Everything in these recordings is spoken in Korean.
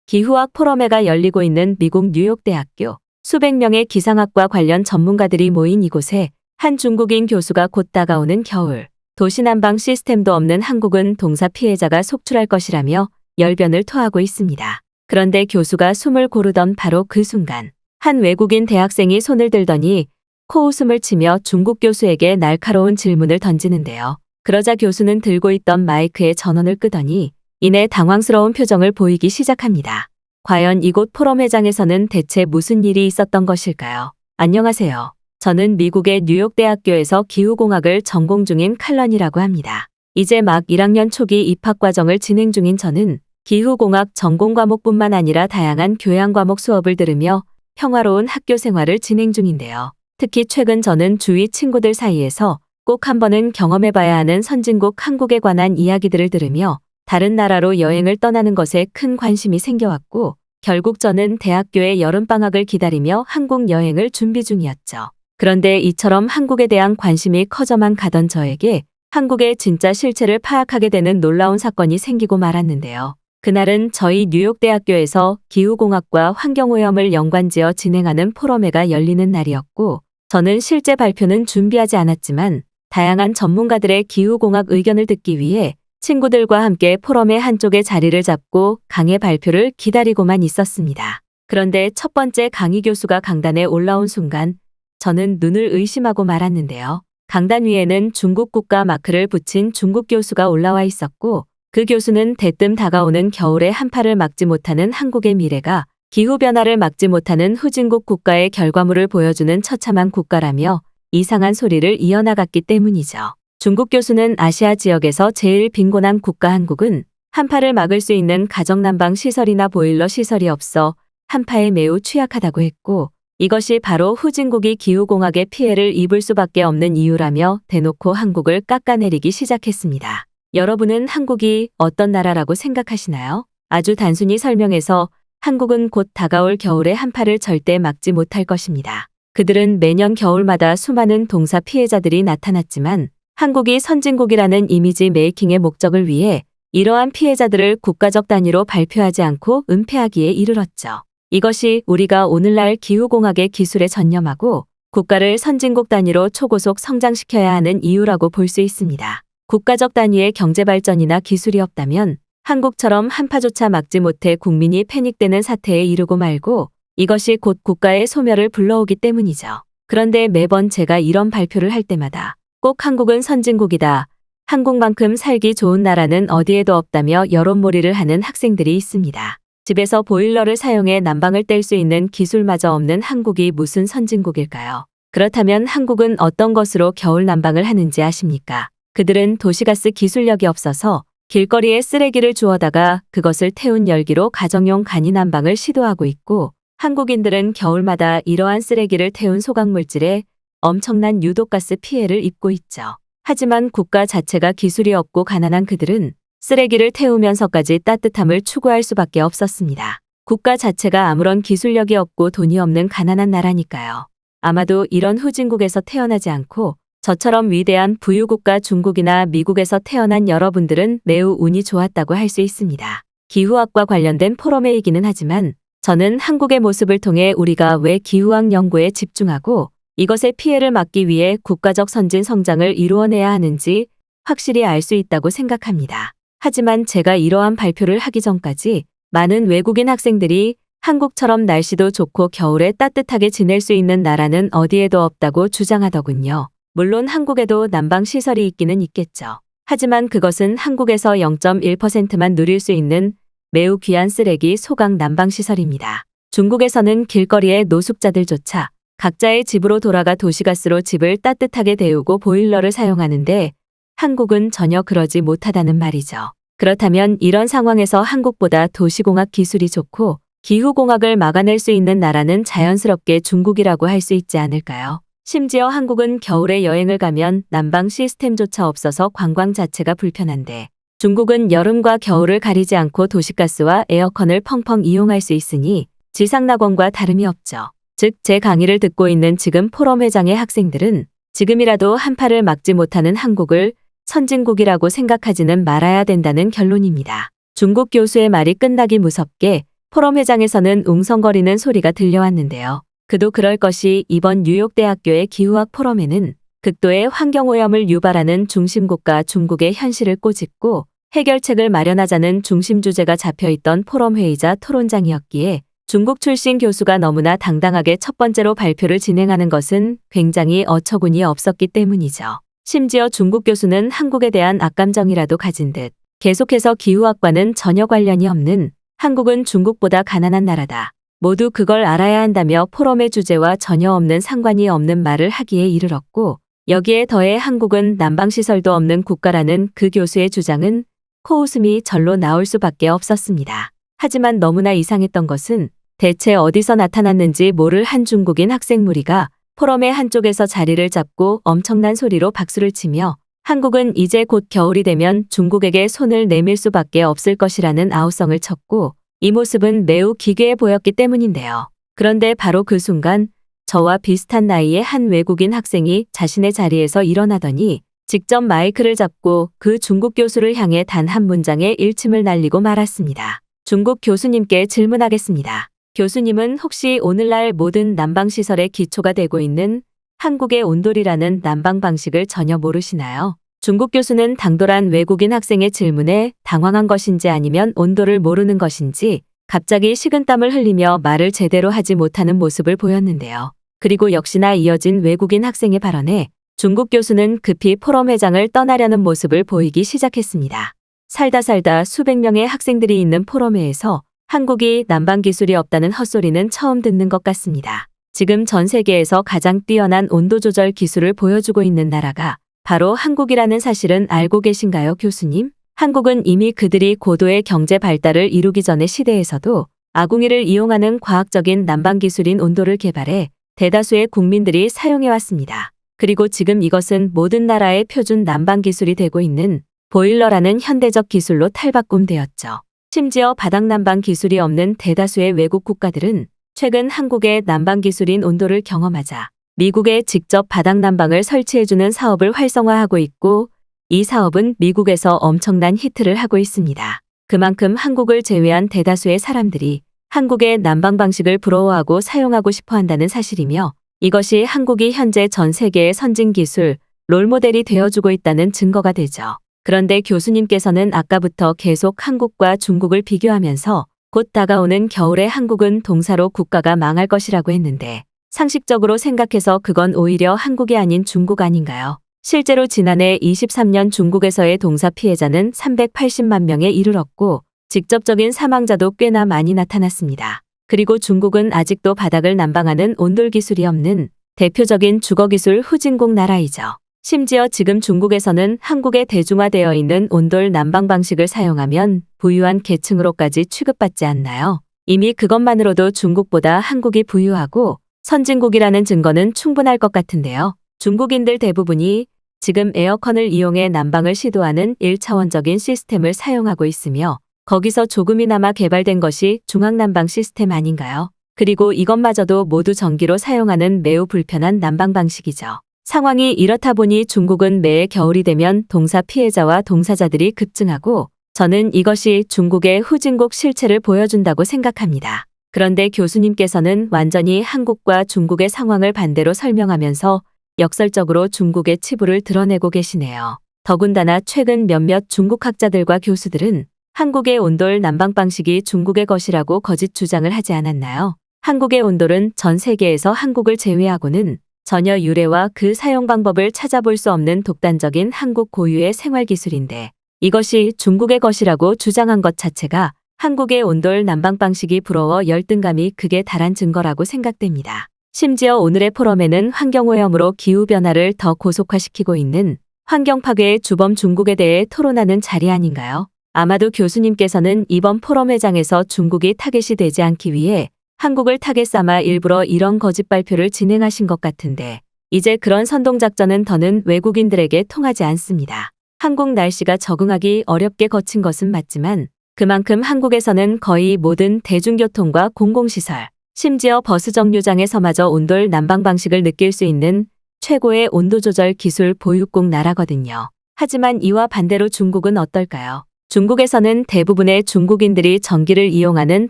기후학 포럼회가 열리고 있는 미국 뉴욕대학교. 수백 명의 기상학과 관련 전문가들이 모인 이곳에 한 중국인 교수가 곧 다가오는 겨울. 도시 난방 시스템도 없는 한국은 동사 피해자가 속출할 것이라며 열변을 토하고 있습니다. 그런데 교수가 숨을 고르던 바로 그 순간 한 외국인 대학생이 손을 들더니 코웃음을 치며 중국 교수에게 날카로운 질문을 던지는데요. 그러자 교수는 들고 있던 마이크의 전원을 끄더니 이내 당황스러운 표정을 보이기 시작합니다. 과연 이곳 포럼회장에서는 대체 무슨 일이 있었던 것일까요? 안녕하세요. 저는 미국의 뉴욕대학교에서 기후공학을 전공 중인 칼런이라고 합니다. 이제 막 1학년 초기 입학과정을 진행 중인 저는 기후공학 전공 과목뿐만 아니라 다양한 교양 과목 수업을 들으며 평화로운 학교 생활을 진행 중인데요. 특히 최근 저는 주위 친구들 사이에서 꼭 한 번은 경험해봐야 하는 선진국 한국에 관한 이야기들을 들으며 다른 나라로 여행을 떠나는 것에 큰 관심이 생겨왔고 결국 저는 대학교의 여름방학을 기다리며 한국 여행을 준비 중이었죠. 그런데 이처럼 한국에 대한 관심이 커져만 가던 저에게 한국의 진짜 실체를 파악하게 되는 놀라운 사건이 생기고 말았는데요. 그날은 저희 뉴욕대학교에서 기후공학과 환경오염을 연관지어 진행하는 포럼회가 열리는 날이었고 저는 실제 발표는 준비하지 않았지만 다양한 전문가들의 기후공학 의견을 듣기 위해 친구들과 함께 포럼의 한쪽에 자리를 잡고 강의 발표를 기다리고만 있었습니다. 그런데 첫 번째 강의 교수가 강단에 올라온 순간 저는 눈을 의심하고 말았는데요. 강단 위에는 중국 국가 마크를 붙인 중국 교수가 올라와 있었고 그 교수는 대뜸 다가오는 겨울의 한파를 막지 못하는 한국의 미래가 기후변화를 막지 못하는 후진국 국가의 결과물을 보여주는 처참한 국가라며 이상한 소리를 이어나갔기 때문이죠. 중국 교수는 아시아 지역에서 제일 빈곤한 국가 한국은 한파를 막을 수 있는 가정난방 시설이나 보일러 시설이 없어 한파에 매우 취약하다고 했고 이것이 바로 후진국이 기후공학의 피해를 입을 수밖에 없는 이유라며 대놓고 한국을 깎아내리기 시작했습니다. 여러분은 한국이 어떤 나라라고 생각하시나요? 아주 단순히 설명해서 한국은 곧 다가올 겨울의 한파를 절대 막지 못할 것입니다. 그들은 매년 겨울마다 수많은 동사 피해자들이 나타났지만 한국이 선진국이라는 이미지 메이킹의 목적을 위해 이러한 피해자들을 국가적 단위로 발표하지 않고 은폐하기에 이르렀죠. 이것이 우리가 오늘날 기후공학의 기술에 전념하고 국가를 선진국 단위로 초고속 성장시켜야 하는 이유라고 볼 수 있습니다. 국가적 단위의 경제발전이나 기술이 없다면 한국처럼 한파조차 막지 못해 국민이 패닉되는 사태에 이르고 말고 이것이 곧 국가의 소멸을 불러오기 때문이죠. 그런데 매번 제가 이런 발표를 할 때마다 꼭 한국은 선진국이다. 한국만큼 살기 좋은 나라는 어디에도 없다며 여론몰이를 하는 학생들이 있습니다. 집에서 보일러를 사용해 난방을 뗄 수 있는 기술마저 없는 한국이 무슨 선진국일까요? 그렇다면 한국은 어떤 것으로 겨울 난방을 하는지 아십니까? 그들은 도시가스 기술력이 없어서 길거리에 쓰레기를 주워다가 그것을 태운 열기로 가정용 간이 난방을 시도하고 있고 한국인들은 겨울마다 이러한 쓰레기를 태운 소각물질에 엄청난 유독가스 피해를 입고 있죠. 하지만 국가 자체가 기술이 없고 가난한 그들은 쓰레기를 태우면서까지 따뜻함을 추구할 수밖에 없었습니다. 국가 자체가 아무런 기술력이 없고 돈이 없는 가난한 나라니까요. 아마도 이런 후진국에서 태어나지 않고 저처럼 위대한 부유국가 중국이나 미국에서 태어난 여러분들은 매우 운이 좋았다고 할 수 있습니다. 기후학과 관련된 포럼회이기는 하지만 저는 한국의 모습을 통해 우리가 왜 기후학 연구에 집중하고 이것의 피해를 막기 위해 국가적 선진 성장을 이루어내야 하는지 확실히 알 수 있다고 생각합니다. 하지만 제가 이러한 발표를 하기 전까지 많은 외국인 학생들이 한국처럼 날씨도 좋고 겨울에 따뜻하게 지낼 수 있는 나라는 어디에도 없다고 주장하더군요. 물론 한국에도 난방시설이 있기는 있겠죠. 하지만 그것은 한국에서 0.1%만 누릴 수 있는 매우 귀한 쓰레기 소각 난방시설입니다. 중국에서는 길거리의 노숙자들조차 각자의 집으로 돌아가 도시가스로 집을 따뜻하게 데우고 보일러를 사용하는데 한국은 전혀 그러지 못하다는 말이죠. 그렇다면 이런 상황에서 한국보다 도시공학 기술이 좋고 기후공학을 막아낼 수 있는 나라는 자연스럽게 중국이라고 할 수 있지 않을까요? 심지어 한국은 겨울에 여행을 가면 난방 시스템조차 없어서 관광 자체가 불편한데 중국은 여름과 겨울을 가리지 않고 도시가스와 에어컨을 펑펑 이용할 수 있으니 지상낙원과 다름이 없죠. 즉, 제 강의를 듣고 있는 지금 포럼회장의 학생들은 지금이라도 한파를 막지 못하는 한국을 선진국이라고 생각하지는 말아야 된다는 결론입니다. 중국 교수의 말이 끝나기 무섭게 포럼 회장에서는 웅성거리는 소리가 들려왔는데요. 그도 그럴 것이 이번 뉴욕대학교의 기후학 포럼에는 극도의 환경오염을 유발하는 중심국가 중국의 현실을 꼬집고 해결책을 마련하자는 중심 주제가 잡혀있던 포럼 회의자 토론장이었기에 중국 출신 교수가 너무나 당당하게 첫 번째로 발표를 진행하는 것은 굉장히 어처구니 없었기 때문이죠. 심지어 중국 교수는 한국에 대한 악감정이라도 가진 듯 계속해서 기후학과는 전혀 관련이 없는 한국은 중국보다 가난한 나라다. 모두 그걸 알아야 한다며 포럼의 주제와 전혀 없는 상관이 없는 말을 하기에 이르렀고 여기에 더해 한국은 난방시설도 없는 국가라는 그 교수의 주장은 코웃음이 절로 나올 수밖에 없었습니다. 하지만 너무나 이상했던 것은 대체 어디서 나타났는지 모를 한 중국인 학생 무리가 포럼의 한쪽에서 자리를 잡고 엄청난 소리로 박수를 치며 한국은 이제 곧 겨울이 되면 중국에게 손을 내밀 수밖에 없을 것이라는 아우성을 쳤고 이 모습은 매우 기괴해 보였기 때문인데요. 그런데 바로 그 순간 저와 비슷한 나이의 한 외국인 학생이 자신의 자리에서 일어나더니 직접 마이크를 잡고 그 중국 교수를 향해 단 한 문장의 일침을 날리고 말았습니다. 중국 교수님께 질문하겠습니다. 교수님은 혹시 오늘날 모든 난방시설의 기초가 되고 있는 한국의 온돌이라는 난방 방식을 전혀 모르시나요? 중국 교수는 당돌한 외국인 학생의 질문에 당황한 것인지 아니면 온돌을 모르는 것인지 갑자기 식은땀을 흘리며 말을 제대로 하지 못하는 모습을 보였는데요. 그리고 역시나 이어진 외국인 학생의 발언에 중국 교수는 급히 포럼 회장을 떠나려는 모습을 보이기 시작했습니다. 살다 수백 명의 학생들이 있는 포럼회에서 한국이 난방 기술이 없다는 헛소리는 처음 듣는 것 같습니다. 지금 전 세계에서 가장 뛰어난 온도 조절 기술을 보여주고 있는 나라가 바로 한국이라는 사실은 알고 계신가요, 교수님? 한국은 이미 그들이 고도의 경제 발달을 이루기 전의 시대에서도 아궁이를 이용하는 과학적인 난방 기술인 온도를 개발해 대다수의 국민들이 사용해왔습니다. 그리고 지금 이것은 모든 나라의 표준 난방 기술이 되고 있는 보일러라는 현대적 기술로 탈바꿈되었죠. 심지어 바닥 난방 기술이 없는 대다수의 외국 국가들은 최근 한국의 난방 기술인 온도를 경험하자 미국에 직접 바닥 난방을 설치해주는 사업을 활성화하고 있고 이 사업은 미국에서 엄청난 히트를 하고 있습니다. 그만큼 한국을 제외한 대다수의 사람들이 한국의 난방 방식을 부러워하고 사용하고 싶어 한다는 사실이며 이것이 한국이 현재 전 세계의 선진 기술, 롤모델이 되어주고 있다는 증거가 되죠. 그런데 교수님께서는 아까부터 계속 한국과 중국을 비교하면서 곧 다가오는 겨울에 한국은 동사로 국가가 망할 것이라고 했는데 상식적으로 생각해서 그건 오히려 한국이 아닌 중국 아닌가요? 실제로 지난해 23년 중국에서의 동사 피해자는 380만 명에 이르렀고 직접적인 사망자도 꽤나 많이 나타났습니다. 그리고 중국은 아직도 바닥을 난방하는 온돌 기술이 없는 대표적인 주거기술 후진국 나라이죠. 심지어 지금 중국에서는 한국에 대중화되어 있는 온돌 난방 방식을 사용하면 부유한 계층으로까지 취급받지 않나요? 이미 그것만으로도 중국보다 한국이 부유하고 선진국이라는 증거는 충분할 것 같은데요. 중국인들 대부분이 지금 에어컨을 이용해 난방을 시도하는 1차원적인 시스템을 사용하고 있으며 거기서 조금이나마 개발된 것이 중앙난방 시스템 아닌가요? 그리고 이것마저도 모두 전기로 사용하는 매우 불편한 난방 방식이죠. 상황이 이렇다 보니 중국은 매해 겨울이 되면 동사 피해자와 동사자들이 급증하고 저는 이것이 중국의 후진국 실체를 보여준다고 생각합니다. 그런데 교수님께서는 완전히 한국과 중국의 상황을 반대로 설명하면서 역설적으로 중국의 치부를 드러내고 계시네요. 더군다나 최근 몇몇 중국 학자들과 교수들은 한국의 온돌 난방 방식이 중국의 것이라고 거짓 주장을 하지 않았나요? 한국의 온돌은 전 세계에서 한국을 제외하고는 전혀 유래와 그 사용 방법을 찾아볼 수 없는 독단적인 한국 고유의 생활기술인데 이것이 중국의 것이라고 주장한 것 자체가 한국의 온돌 난방 방식이 부러워 열등감이 극에 달한 증거라고 생각됩니다. 심지어 오늘의 포럼에는 환경오염으로 기후변화를 더 고속화시키고 있는 환경 파괴의 주범 중국에 대해 토론하는 자리 아닌가요? 아마도 교수님께서는 이번 포럼 회장에서 중국이 타겟이 되지 않기 위해 한국을 타겟 삼아 일부러 이런 거짓 발표를 진행하신 것 같은데 이제 그런 선동작전은 더는 외국인들에게 통하지 않습니다. 한국 날씨가 적응하기 어렵게 거친 것은 맞지만 그만큼 한국에서는 거의 모든 대중교통과 공공시설, 심지어 버스 정류장에서마저 온돌 난방 방식을 느낄 수 있는 최고의 온도 조절 기술 보유국 나라거든요. 하지만 이와 반대로 중국은 어떨까요? 중국에서는 대부분의 중국인들이 전기를 이용하는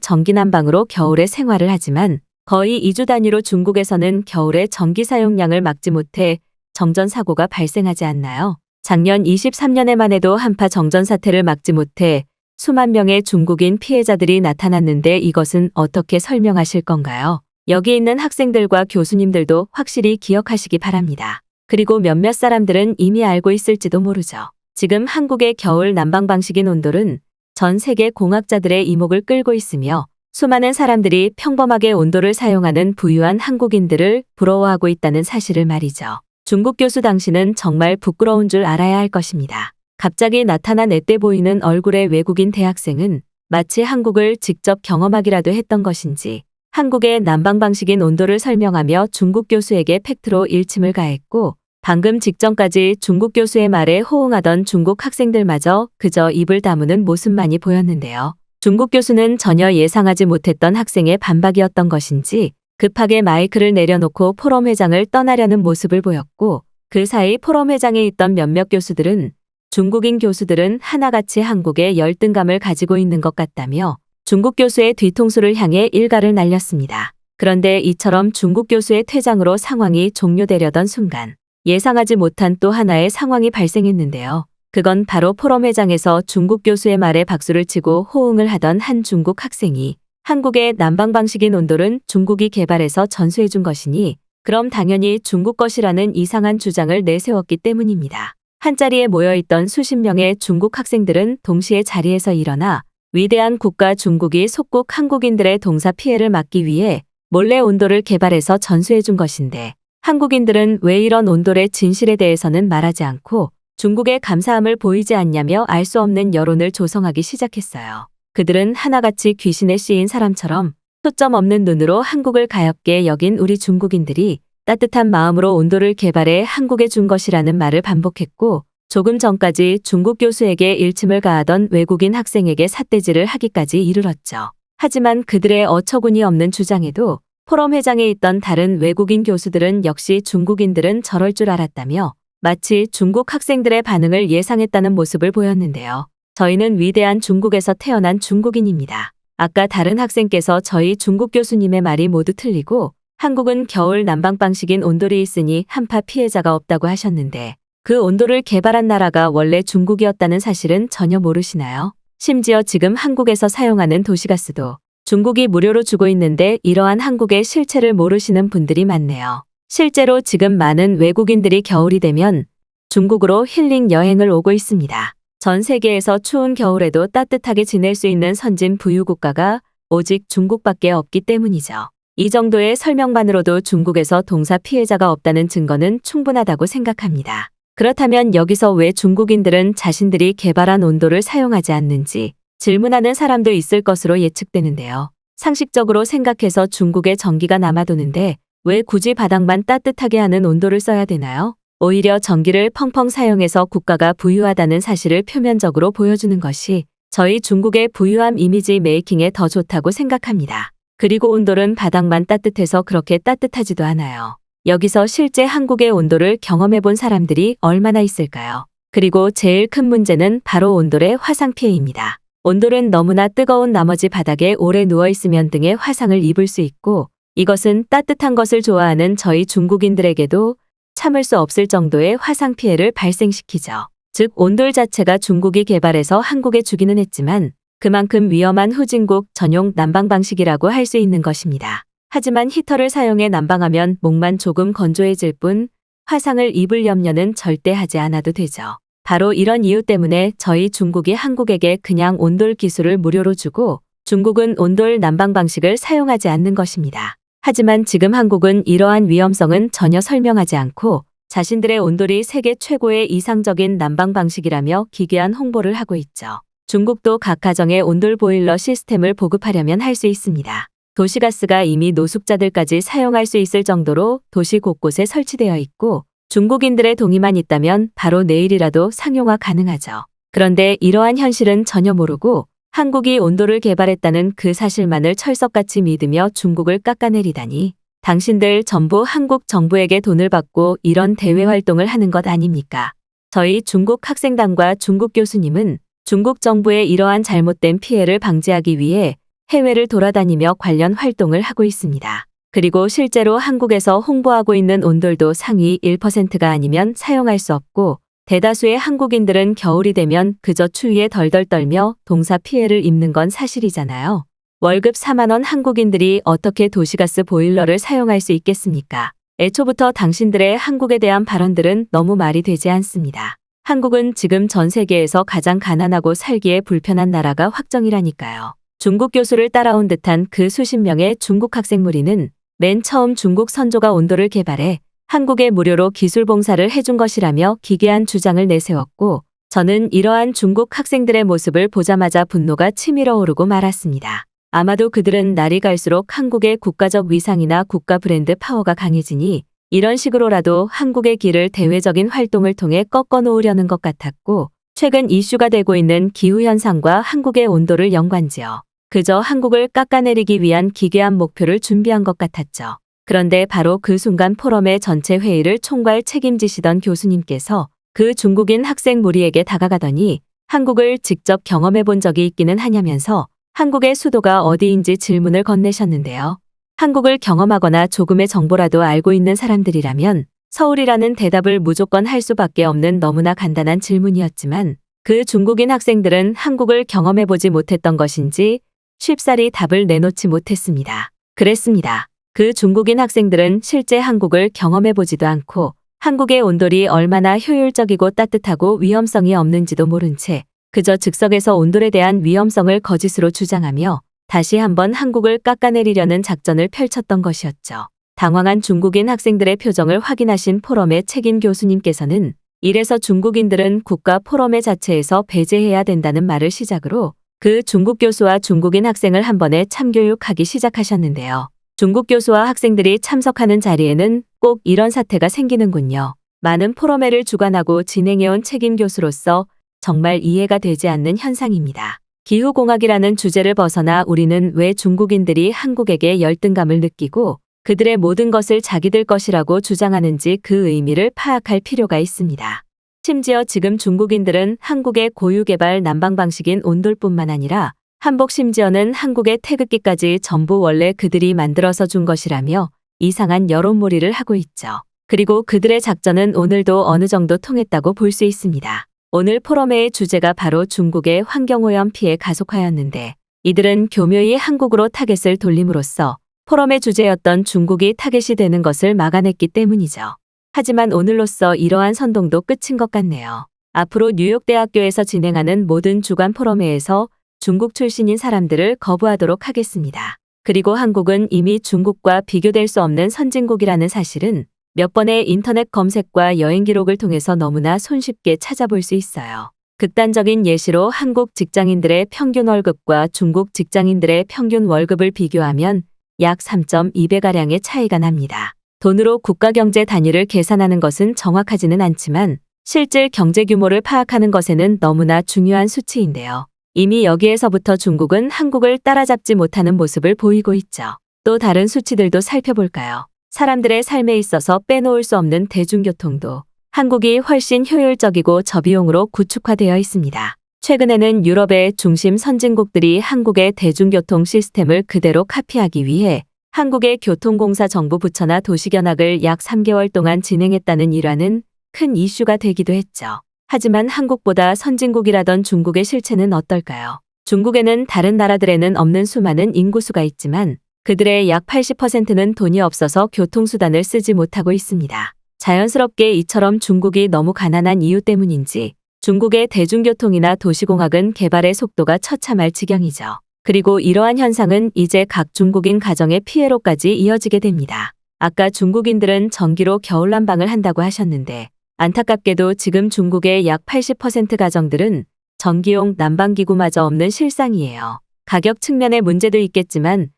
전기난방으로 겨울에 생활을 하지만 거의 2주 단위로 중국에서는 겨울에 전기 사용량을 막지 못해 정전 사고가 발생하지 않나요? 작년 23년에만 해도 한파 정전 사태를 막지 못해 수만 명의 중국인 피해자들이 나타났는데 이것은 어떻게 설명하실 건가요? 여기 있는 학생들과 교수님들도 확실히 기억하시기 바랍니다. 그리고 몇몇 사람들은 이미 알고 있을지도 모르죠. 지금 한국의 겨울 난방 방식인 온돌은 전 세계 공학자들의 이목을 끌고 있으며 수많은 사람들이 평범하게 온돌을 사용하는 부유한 한국인들을 부러워하고 있다는 사실을 말이죠. 중국 교수 당신은 정말 부끄러운 줄 알아야 할 것입니다. 갑자기 나타난 앳돼 보이는 얼굴의 외국인 대학생은 마치 한국을 직접 경험하기라도 했던 것인지 한국의 난방 방식인 온돌을 설명하며 중국 교수에게 팩트로 일침을 가했고 방금 직전까지 중국 교수의 말에 호응하던 중국 학생들마저 그저 입을 다무는 모습만이 보였는데요. 중국 교수는 전혀 예상하지 못했던 학생의 반박이었던 것인지 급하게 마이크를 내려놓고 포럼 회장을 떠나려는 모습을 보였고 그 사이 포럼 회장에 있던 몇몇 교수들은 중국인 교수들은 하나같이 한국에 열등감을 가지고 있는 것 같다며 중국 교수의 뒤통수를 향해 일갈을 날렸습니다. 그런데 이처럼 중국 교수의 퇴장으로 상황이 종료되려던 순간 예상하지 못한 또 하나의 상황이 발생했는데요. 그건 바로 포럼 회장에서 중국 교수의 말에 박수를 치고 호응을 하던 한 중국 학생이 한국의 난방 방식인 온돌은 중국이 개발해서 전수해 준 것이니 그럼 당연히 중국 것이라는 이상한 주장을 내세웠기 때문입니다. 한자리에 모여있던 수십 명의 중국 학생들은 동시에 자리에서 일어나 위대한 국가 중국이 속국 한국인들의 동사 피해를 막기 위해 몰래 온돌을 개발해서 전수해 준 것인데 한국인들은 왜 이런 온돌의 진실에 대해서는 말하지 않고 중국에 감사함을 보이지 않냐며 알 수 없는 여론을 조성하기 시작했어요. 그들은 하나같이 귀신에 씌인 사람처럼 초점 없는 눈으로 한국을 가엾게 여긴 우리 중국인들이 따뜻한 마음으로 온돌을 개발해 한국에 준 것이라는 말을 반복했고 조금 전까지 중국 교수에게 일침을 가하던 외국인 학생에게 삿대질을 하기까지 이르렀죠. 하지만 그들의 어처구니 없는 주장에도 포럼 회장에 있던 다른 외국인 교수들은 역시 중국인들은 저럴 줄 알았다며 마치 중국 학생들의 반응을 예상했다는 모습을 보였는데요. 저희는 위대한 중국에서 태어난 중국인입니다. 아까 다른 학생께서 저희 중국 교수님의 말이 모두 틀리고 한국은 겨울 난방 방식인 온돌이 있으니 한파 피해자가 없다고 하셨는데 그 온돌을 개발한 나라가 원래 중국이었다는 사실은 전혀 모르시나요? 심지어 지금 한국에서 사용하는 도시가스도 중국이 무료로 주고 있는데 이러한 한국의 실체를 모르시는 분들이 많네요. 실제로 지금 많은 외국인들이 겨울이 되면 중국으로 힐링 여행을 오고 있습니다. 전 세계에서 추운 겨울에도 따뜻하게 지낼 수 있는 선진 부유 국가가 오직 중국밖에 없기 때문이죠. 이 정도의 설명만으로도 중국에서 동사 피해자가 없다는 증거는 충분하다고 생각합니다. 그렇다면 여기서 왜 중국인들은 자신들이 개발한 온돌을 사용하지 않는지 질문하는 사람도 있을 것으로 예측되는데요. 상식적으로 생각해서 중국에 전기가 남아도는데 왜 굳이 바닥만 따뜻하게 하는 온돌을 써야 되나요? 오히려 전기를 펑펑 사용해서 국가가 부유하다는 사실을 표면적으로 보여주는 것이 저희 중국의 부유함 이미지 메이킹에 더 좋다고 생각합니다. 그리고 온돌은 바닥만 따뜻해서 그렇게 따뜻하지도 않아요. 여기서 실제 한국의 온돌을 경험해 본 사람들이 얼마나 있을까요? 그리고 제일 큰 문제는 바로 온돌의 화상 피해입니다. 온돌은 너무나 뜨거운 나머지 바닥에 오래 누워있으면 등의 화상을 입을 수 있고 이것은 따뜻한 것을 좋아하는 저희 중국인들에게도 참을 수 없을 정도의 화상 피해를 발생시키죠. 즉 온돌 자체가 중국이 개발해서 한국에 주기는 했지만 그만큼 위험한 후진국 전용 난방 방식이라고 할 수 있는 것입니다. 하지만 히터를 사용해 난방하면 목만 조금 건조해질 뿐 화상을 입을 염려는 절대 하지 않아도 되죠. 바로 이런 이유 때문에 저희 중국이 한국에게 그냥 온돌 기술을 무료로 주고 중국은 온돌 난방 방식을 사용하지 않는 것입니다. 하지만 지금 한국은 이러한 위험성은 전혀 설명하지 않고 자신들의 온돌이 세계 최고의 이상적인 난방 방식이라며 기괴한 홍보를 하고 있죠. 중국도 각 가정에 온돌 보일러 시스템을 보급하려면 할 수 있습니다. 도시가스가 이미 노숙자들까지 사용할 수 있을 정도로 도시 곳곳에 설치되어 있고 중국인들의 동의만 있다면 바로 내일이라도 상용화 가능하죠. 그런데 이러한 현실은 전혀 모르고 한국이 온돌을 개발했다는 그 사실만을 철석같이 믿으며 중국을 깎아내리다니 당신들 전부 한국 정부에게 돈을 받고 이런 대외 활동을 하는 것 아닙니까? 저희 중국 학생단과 중국 교수님은 중국 정부의 이러한 잘못된 피해를 방지하기 위해 해외를 돌아다니며 관련 활동을 하고 있습니다. 그리고 실제로 한국에서 홍보하고 있는 온돌도 상위 1%가 아니면 사용할 수 없고 대다수의 한국인들은 겨울이 되면 그저 추위에 덜덜 떨며 동사 피해를 입는 건 사실이잖아요. 월급 4만 원 한국인들이 어떻게 도시가스 보일러를 사용할 수 있겠습니까? 애초부터 당신들의 한국에 대한 발언들은 너무 말이 되지 않습니다. 한국은 지금 전 세계에서 가장 가난하고 살기에 불편한 나라가 확정이라니까요. 중국 교수를 따라온 듯한 그 수십 명의 중국 학생 무리는 맨 처음 중국 선조가 온돌을 개발해 한국에 무료로 기술 봉사를 해준 것이라며 기괴한 주장을 내세웠고 저는 이러한 중국 학생들의 모습을 보자마자 분노가 치밀어 오르고 말았습니다. 아마도 그들은 날이 갈수록 한국의 국가적 위상이나 국가 브랜드 파워가 강해지니 이런 식으로라도 한국의 길을 대외적인 활동을 통해 꺾어 놓으려는 것 같았고 최근 이슈가 되고 있는 기후현상과 한국의 온도를 연관지어 그저 한국을 깎아내리기 위한 기괴한 목표를 준비한 것 같았죠. 그런데 바로 그 순간 포럼의 전체 회의를 총괄 책임지시던 교수님께서 그 중국인 학생 무리에게 다가가더니 한국을 직접 경험해 본 적이 있기는 하냐면서 한국의 수도가 어디인지 질문을 건네셨는데요. 한국을 경험하거나 조금의 정보라도 알고 있는 사람들이라면 서울이라는 대답을 무조건 할 수밖에 없는 너무나 간단한 질문이었지만 그 중국인 학생들은 한국을 경험해보지 못했던 것인지 쉽사리 답을 내놓지 못했습니다. 그랬습니다. 그 중국인 학생들은 실제 한국을 경험해보지도 않고 한국의 온돌이 얼마나 효율적이고 따뜻하고 위험성이 없는지도 모른 채 그저 즉석에서 온돌에 대한 위험성을 거짓으로 주장하며 다시 한번 한국을 깎아내리려는 작전을 펼쳤던 것이었죠. 당황한 중국인 학생들의 표정을 확인하신 포럼의 책임 교수님께서는 이래서 중국인들은 국가 포럼의 자체에서 배제해야 된다는 말을 시작으로 그 중국 교수와 중국인 학생을 한 번에 참교육하기 시작하셨는데요. 중국 교수와 학생들이 참석하는 자리에는 꼭 이런 사태가 생기는군요. 많은 포럼회를 주관하고 진행해온 책임 교수로서 정말 이해가 되지 않는 현상입니다. 기후공학이라는 주제를 벗어나 우리는 왜 중국인들이 한국에게 열등감을 느끼고 그들의 모든 것을 자기들 것이라고 주장하는지 그 의미를 파악할 필요가 있습니다. 심지어 지금 중국인들은 한국의 고유개발 난방 방식인 온돌뿐만 아니라 한복 심지어는 한국의 태극기까지 전부 원래 그들이 만들어서 준 것이라며 이상한 여론몰이를 하고 있죠. 그리고 그들의 작전은 오늘도 어느 정도 통했다고 볼 수 있습니다. 오늘 포럼회의 주제가 바로 중국의 환경오염 피해 가속화였는데 이들은 교묘히 한국으로 타겟을 돌림으로써 포럼의 주제였던 중국이 타겟이 되는 것을 막아냈기 때문이죠. 하지만 오늘로써 이러한 선동도 끝인 것 같네요. 앞으로 뉴욕대학교에서 진행하는 모든 주간 포럼회에서 중국 출신인 사람들을 거부하도록 하겠습니다. 그리고 한국은 이미 중국과 비교될 수 없는 선진국이라는 사실은 몇 번의 인터넷 검색과 여행 기록을 통해서 너무나 손쉽게 찾아볼 수 있어요. 극단적인 예시로 한국 직장인들의 평균 월급과 중국 직장인들의 평균 월급을 비교하면 약 3.2배가량의 차이가 납니다. 돈으로 국가 경제 단위를 계산하는 것은 정확하지는 않지만 실질 경제 규모를 파악하는 것에는 너무나 중요한 수치인데요. 이미 여기에서부터 중국은 한국을 따라잡지 못하는 모습을 보이고 있죠. 또 다른 수치들도 살펴볼까요? 사람들의 삶에 있어서 빼놓을 수 없는 대중교통도 한국이 훨씬 효율적이고 저비용으로 구축화되어 있습니다. 최근에는 유럽의 중심 선진국들이 한국의 대중교통 시스템을 그대로 카피하기 위해 한국의 교통공사 정부 부처나 도시견학을 약 3개월 동안 진행했다는 일화는 큰 이슈가 되기도 했죠. 하지만 한국보다 선진국이라던 중국의 실체는 어떨까요? 중국에는 다른 나라들에는 없는 수많은 인구수가 있지만 그들의 약 80%는 돈이 없어서 교통수단을 쓰지 못하고 있습니다. 자연스럽게 이처럼 중국이 너무 가난한 이유 때문인지 중국의 대중교통이나 도시공학은 개발의 속도가 처참할 지경이죠. 그리고 이러한 현상은 이제 각 중국인 가정의 피해로까지 이어지게 됩니다. 아까 중국인들은 전기로 겨울난방을 한다고 하셨는데 안타깝게도 지금 중국의 약 80% 가정들은 전기용 난방기구마저 없는 실상이에요. 가격 측면의 문제도 있겠지만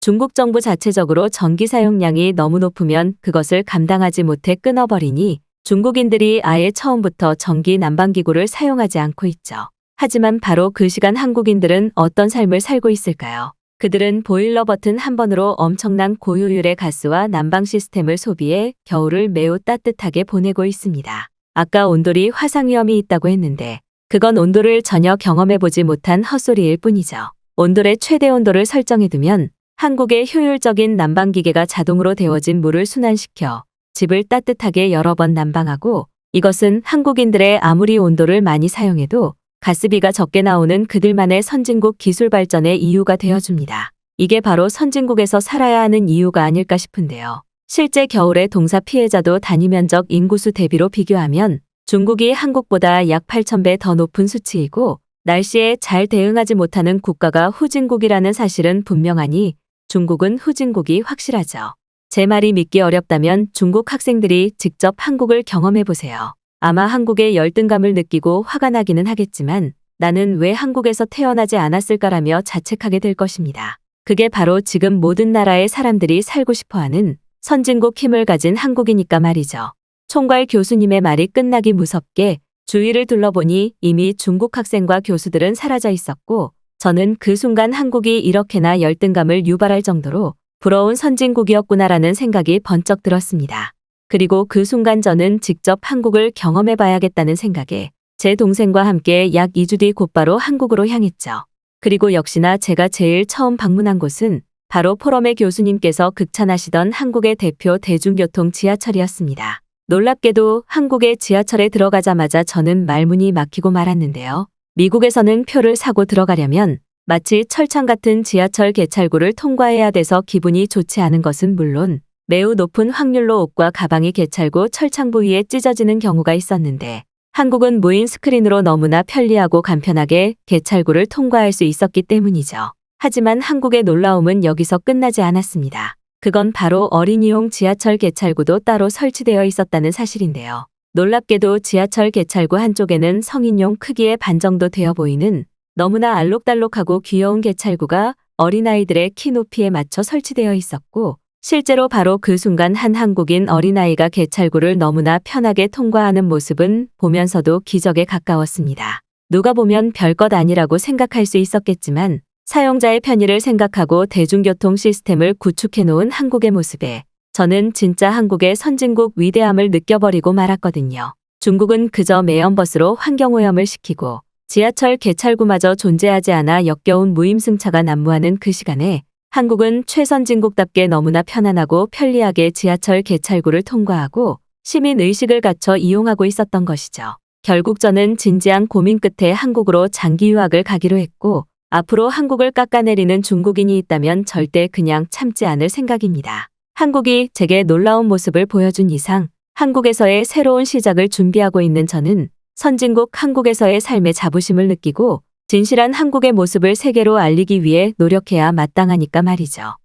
중국 정부 자체적으로 전기 사용량이 너무 높으면 그것을 감당하지 못해 끊어버리니 중국인들이 아예 처음부터 전기 난방기구를 사용하지 않고 있죠. 하지만 바로 그 시간 한국인들은 어떤 삶을 살고 있을까요? 그들은 보일러 버튼 한 번으로 엄청난 고효율의 가스와 난방 시스템을 소비해 겨울을 매우 따뜻하게 보내고 있습니다. 아까 온돌이 화상 위험이 있다고 했는데 그건 온도를 전혀 경험해보지 못한 헛소리일 뿐이죠. 온돌의 최대 온도를 설정해두면 한국의 효율적인 난방기계가 자동으로 데워진 물을 순환시켜 집을 따뜻하게 여러 번 난방하고, 이것은 한국인들의 아무리 온도를 많이 사용해도 가스비가 적게 나오는 그들만의 선진국 기술 발전의 이유가 되어줍니다. 이게 바로 선진국에서 살아야 하는 이유가 아닐까 싶은데요. 실제 겨울에 동사 피해자도 단위 면적 인구수 대비로 비교하면 중국이 한국보다 약 8,000배 더 높은 수치이고, 날씨에 잘 대응하지 못하는 국가가 후진국이라는 사실은 분명하니 중국은 후진국이 확실하죠. 제 말이 믿기 어렵다면 중국 학생들이 직접 한국을 경험해보세요. 아마 한국의 열등감을 느끼고 화가 나기는 하겠지만 나는 왜 한국에서 태어나지 않았을까라며 자책하게 될 것입니다. 그게 바로 지금 모든 나라의 사람들이 살고 싶어하는 선진국 힘을 가진 한국이니까 말이죠. 총괄 교수님의 말이 끝나기 무섭게 주위를 둘러보니 이미 중국 학생과 교수들은 사라져 있었고, 저는 그 순간 한국이 이렇게나 열등감을 유발할 정도로 부러운 선진국이었구나라는 생각이 번쩍 들었습니다. 그리고 그 순간 저는 직접 한국을 경험해봐야겠다는 생각에 제 동생과 함께 약 2주 뒤 곧바로 한국으로 향했죠. 그리고 역시나 제가 제일 처음 방문한 곳은 바로 포럼의 교수님께서 극찬하시던 한국의 대표 대중교통 지하철이었습니다. 놀랍게도 한국의 지하철에 들어가자마자 저는 말문이 막히고 말았는데요. 미국에서는 표를 사고 들어가려면 마치 철창 같은 지하철 개찰구를 통과해야 돼서 기분이 좋지 않은 것은 물론 매우 높은 확률로 옷과 가방이 개찰구 철창 부위에 찢어지는 경우가 있었는데, 한국은 무인 스크린으로 너무나 편리하고 간편하게 개찰구를 통과할 수 있었기 때문이죠. 하지만 한국의 놀라움은 여기서 끝나지 않았습니다. 그건 바로 어린이용 지하철 개찰구도 따로 설치되어 있었다는 사실인데요. 놀랍게도 지하철 개찰구 한쪽에는 성인용 크기의 반 정도 되어 보이는 너무나 알록달록하고 귀여운 개찰구가 어린아이들의 키 높이에 맞춰 설치되어 있었고, 실제로 바로 그 순간 한 한국인 어린아이가 개찰구를 너무나 편하게 통과하는 모습은 보면서도 기적에 가까웠습니다. 누가 보면 별것 아니라고 생각할 수 있었겠지만 사용자의 편의를 생각하고 대중교통 시스템을 구축해 놓은 한국의 모습에 저는 진짜 한국의 선진국 위대함을 느껴버리고 말았거든요. 중국은 그저 매연버스로 환경오염을 시키고 지하철 개찰구마저 존재하지 않아 역겨운 무임승차가 난무하는 그 시간에 한국은 최선진국답게 너무나 편안하고 편리하게 지하철 개찰구를 통과하고 시민의식을 갖춰 이용하고 있었던 것이죠. 결국 저는 진지한 고민 끝에 한국으로 장기 유학을 가기로 했고, 앞으로 한국을 깎아내리는 중국인이 있다면 절대 그냥 참지 않을 생각입니다. 한국이 제게 놀라운 모습을 보여준 이상 한국에서의 새로운 시작을 준비하고 있는 저는 선진국 한국에서의 삶의 자부심을 느끼고 진실한 한국의 모습을 세계로 알리기 위해 노력해야 마땅하니까 말이죠.